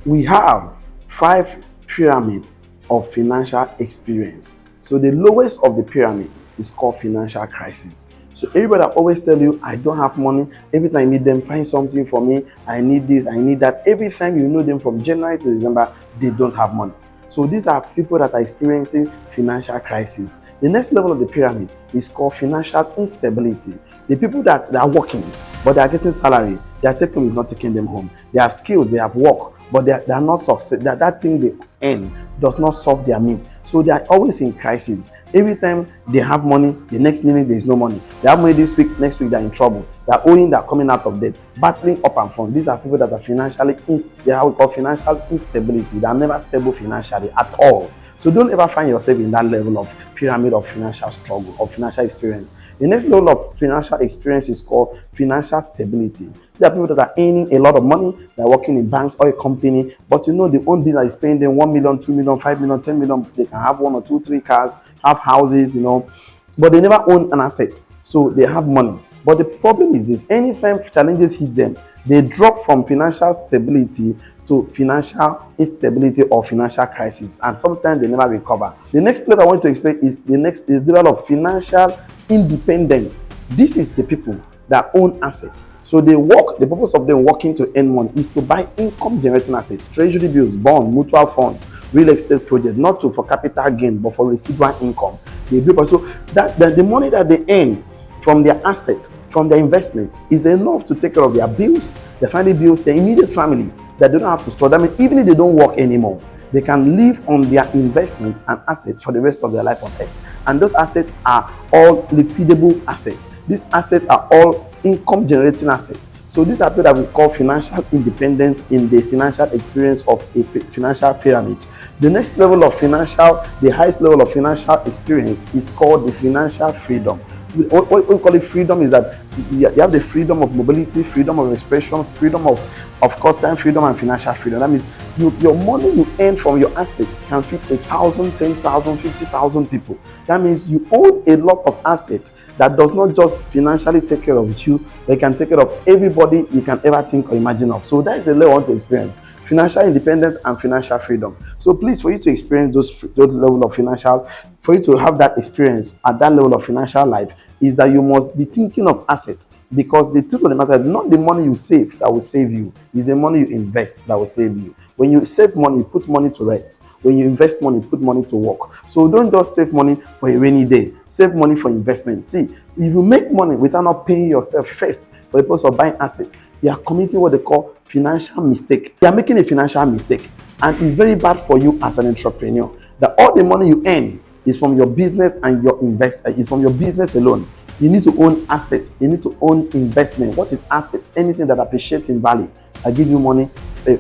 we have 5 pyramid of financial experience. So the lowest of the pyramid is called financial crisis. So everybody always tell you, I don't have money. Every time you meet them, find something for me. I need this, I need that. Every time you know them from January to December, they don't have money. So these are people that are experiencing financial crisis. The next level of the pyramid is called financial instability. The people that they are working, but they are getting salary. Their take home is not taking them home. They have skills, they have work, but they are not success. That thing they earn does not solve their need. So they are always in crisis. Every time they have money, the next minute there is no money. They have money this week, next week they are in trouble. They are owing, they are coming out of debt, battling up and down. These are people that are financially, they have what we call financial instability. They are never stable financially at all. So don't ever find yourself in that level of pyramid of financial struggle or financial experience. The next level of financial experience is called financial stability. There are people that are earning a lot of money, they're working in banks or a company, but you know the own business is paying them 1 million, 2 million, 5 million, 10 million. They can have 1 or 2, 3 cars, have houses, but they never own an asset. So they have money. But the problem is this: anytime challenges hit them, they drop from financial stability to financial instability or financial crisis, and sometimes they never recover. The next level I want to explain is the level of financial independent. This is the people that own assets. So they work, the purpose of them working to earn money is to buy income generating assets, treasury bills, bonds, mutual funds, real estate projects, not for capital gain, but for residual income. They do so that the money that they earn from their assets, from their investment, is enough to take care of their bills, their family bills, their immediate family, that they don't have to struggle. I mean, even if they don't work anymore, they can live on their investment and assets for the rest of their life on earth. And those assets are all liquidable assets. These assets are all income generating assets. So these are people that we call financial independence in the financial experience of a financial pyramid. The next level of the highest level of financial experience is called the financial freedom. What we call it freedom is that you have the freedom of mobility, freedom of expression, freedom of cost, time freedom, and financial freedom. That means your money you earn from your assets can fit 1,000, 10,000, 50,000 people. That means you own a lot of assets that does not just financially take care of you, they can take care of everybody you can ever think or imagine of. So that is a level I want to experience: financial independence and financial freedom. So please, for you to experience those level of financial, for you to have that experience at that level of financial life, is that you must be thinking of assets. Because the truth of the matter is not the money you save that will save you, it's the money you invest that will save you. When you save money, you put money to rest. When you invest money, put money to work. So don't just save money for a rainy day. Save money for investment. See, if you make money without not paying yourself first for the purpose of buying assets, you are committing what they call financial mistake. You are making a financial mistake. And it's very bad for you as an entrepreneur that all the money you earn is from your business and your is from your business alone. You need to own assets. You need to own investment. What is assets? Anything that appreciates in value, that give you money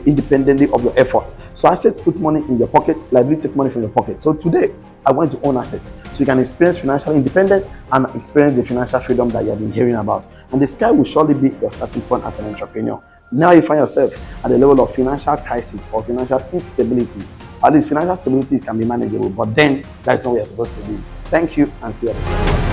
independently of your effort. So assets put money in your pocket, liability take money from your pocket. So today, I want to own assets so you can experience financial independence and experience the financial freedom that you have been hearing about. And the sky will surely be your starting point as an entrepreneur. Now you find yourself at the level of financial crisis or financial instability. At least financial stability can be manageable, but then that's not where you're supposed to be. Thank you and see you at the time.